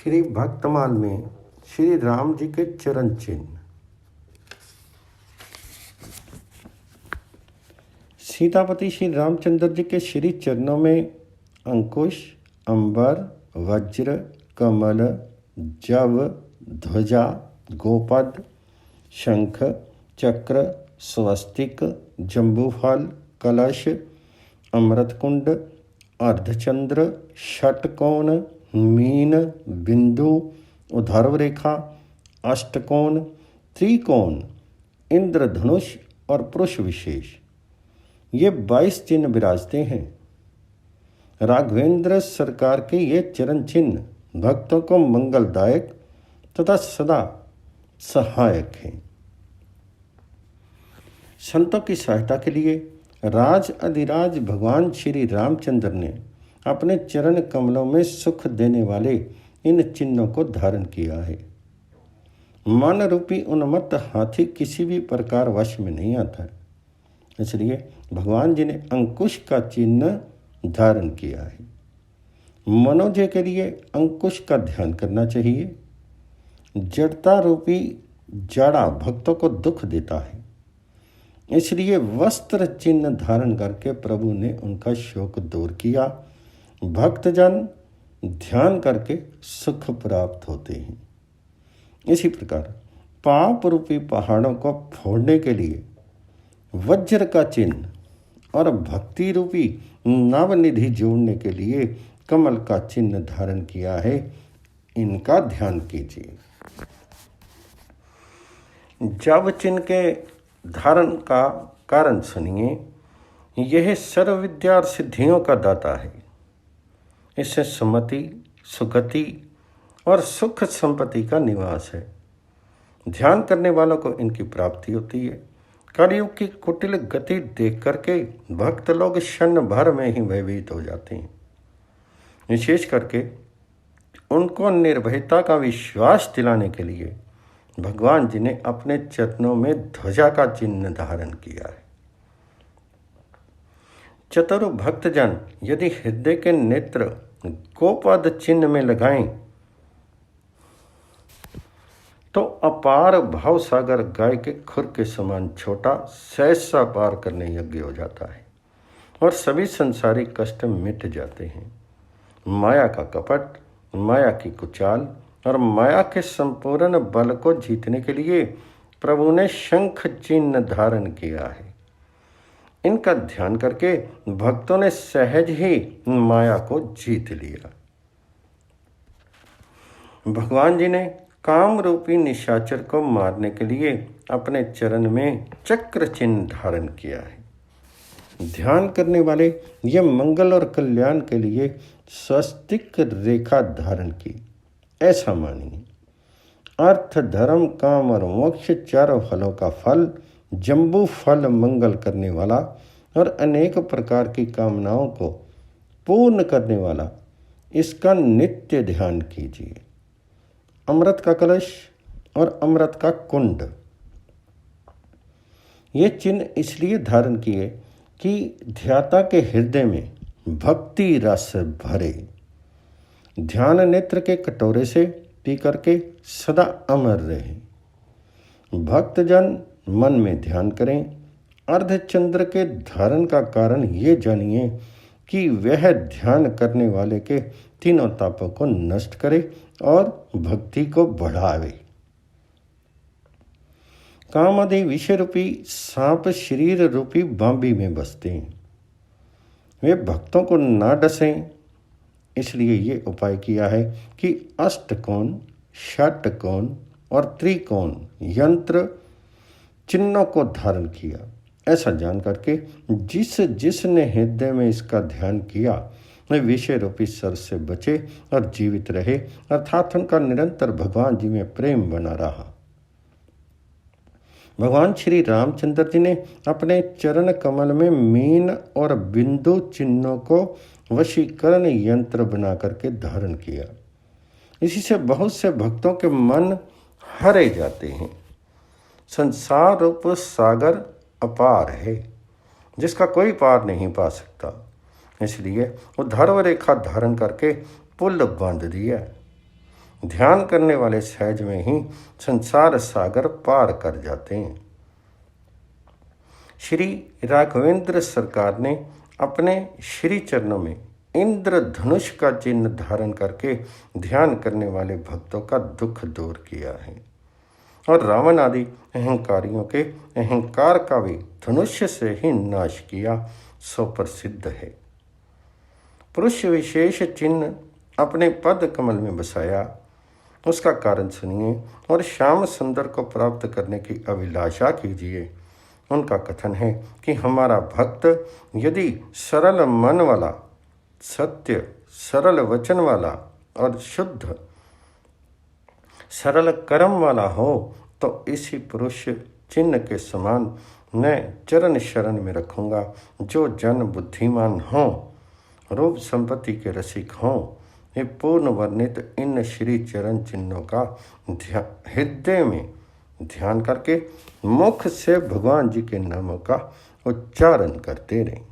श्री भक्तमाल में श्री राम जी के चरण चिन्ह। सीतापति श्री रामचंद्र जी के श्री चरणों में अंकुश, अंबर, वज्र, कमल, जव, ध्वजा, गोपद, शंख, चक्र, स्वस्तिक, जंबूफल, कलश, अमृतकुंड, अर्धचंद्र, षटकोण, मीन, बिंदु, ऊर्ध्व रेखा, अष्टकोण, त्रिकोण, इंद्रधनुष और पुरुष विशेष, ये 22 चिन्ह विराजते हैं। राघवेंद्र सरकार के ये चरण चिन्ह भक्तों को मंगलदायक तथा सदा सहायक हैं। संतों की सहायता के लिए राज अधिराज भगवान श्री रामचंद्र ने अपने चरण कमलों में सुख देने वाले इन चिन्हों को धारण किया है। मन रूपी उन्मत्त हाथी किसी भी प्रकार वश में नहीं आता, इसलिए भगवान जी ने अंकुश का चिन्ह धारण किया है। मनोजय के लिए अंकुश का ध्यान करना चाहिए। जड़ता रूपी जाड़ा भक्तों को दुख देता है, इसलिए वस्त्र चिन्ह धारण करके प्रभु ने उनका शोक दूर किया। भक्तजन ध्यान करके सुख प्राप्त होते हैं। इसी प्रकार पाप रूपी पहाड़ों को फोड़ने के लिए वज्र का चिन्ह और भक्ति रूपी नवनिधि जोड़ने के लिए कमल का चिन्ह धारण किया है। इनका ध्यान कीजिए। जब चिन्ह के धारण का कारण सुनिए। यह सर्व विद्या और सिद्धियों का दाता है। इससे सुमति, सुगति और सुख संपत्ति का निवास है। ध्यान करने वालों को इनकी प्राप्ति होती है। कलयुग की कुटिल गति देख करके भक्त लोग क्षण भर में ही भयभीत हो जाते हैं। विशेष करके उनको निर्भयता का विश्वास दिलाने के लिए भगवान जी ने अपने चरणों में ध्वजा का चिन्ह धारण किया है। चतुर भक्तजन यदि हृदय के नेत्र गोपद चिन्ह में लगाएं तो अपार भाव सागर गाय के खुर के समान छोटा सहसा पार करने योग्य हो जाता है और सभी संसारिक कष्ट मिट जाते हैं। माया का कपट, माया की कुचाल और माया के संपूर्ण बल को जीतने के लिए प्रभु ने शंख चिन्ह धारण किया है। इनका ध्यान करके भक्तों ने सहज ही माया को जीत लिया। भगवान जी ने काम रूपी निशाचर को मारने के लिए अपने चरण में चक्र चिन्ह धारण किया है। ध्यान करने वाले ये मंगल और कल्याण के लिए स्वस्तिक रेखा धारण की, ऐसा मानिए। अर्थ, धर्म, काम और मोक्ष चारों फलों का फल, जंबू फल मंगल करने वाला और अनेक प्रकार की कामनाओं को पूर्ण करने वाला, इसका नित्य ध्यान कीजिए। अमृत का कलश और अमृत का कुंड, ये चिन्ह इसलिए धारण किए कि ध्याता के हृदय में भक्ति रस भरे। ध्यान नेत्र के कटोरे से पी करके सदा अमर रहे। भक्तजन मन में ध्यान करें। अर्धचंद्र के धारण का कारण ये जानिए कि वह ध्यान करने वाले के तीनों तापों को नष्ट करे और भक्ति को बढ़ावे। काम आदि विषय रूपी सांप शरीर रूपी बांबी में बसते हैं। वे भक्तों को ना डसें, इसलिए ये उपाय किया है कि अष्टकोण, षटकोण और त्रिकोण यंत्र चिन्हों को धारण किया। ऐसा जान करके जिसने हृदय में इसका ध्यान किया वह विषय रूपी सर से बचे और जीवित रहे, अर्थात उनका निरंतर भगवान जी में प्रेम बना रहा। भगवान श्री रामचंद्र जी ने अपने चरण कमल में मीन और बिंदु चिन्हों को वशीकरण यंत्र बना करके धारण किया। इसी से बहुत से भक्तों के मन हरे जाते हैं। संसार रूप सागर अपार है, जिसका कोई पार नहीं पा सकता। इसलिए ऊर्ध्व रेखा धारण करके पुल बांध दिया। ध्यान करने वाले सहज में ही संसार सागर पार कर जाते हैं। श्री राघवेंद्र सरकार ने अपने श्री चरणों में इंद्रधनुष का चिन्ह धारण करके ध्यान करने वाले भक्तों का दुख दूर किया है और रावण आदि अहंकारियों के अहंकार का भी धनुष्य से ही नाश किया, सो प्रसिद्ध है। पुरुष विशेष चिन्ह अपने पद कमल में बसाया, उसका कारण सुनिए और श्याम सुंदर को प्राप्त करने की अभिलाषा कीजिए। उनका कथन है कि हमारा भक्त यदि सरल मन वाला, सत्य, सरल वचन वाला और शुद्ध सरल कर्म वाला हो तो इसी पुरुष चिन्ह के समान मैं चरण शरण में रखूँगा। जो जन बुद्धिमान हों, रूप संपत्ति के रसिक हों, ये पूर्ण वर्णित इन श्री चरण चिन्हों का हृदय में ध्यान करके मुख से भगवान जी के नामों का उच्चारण करते रहें।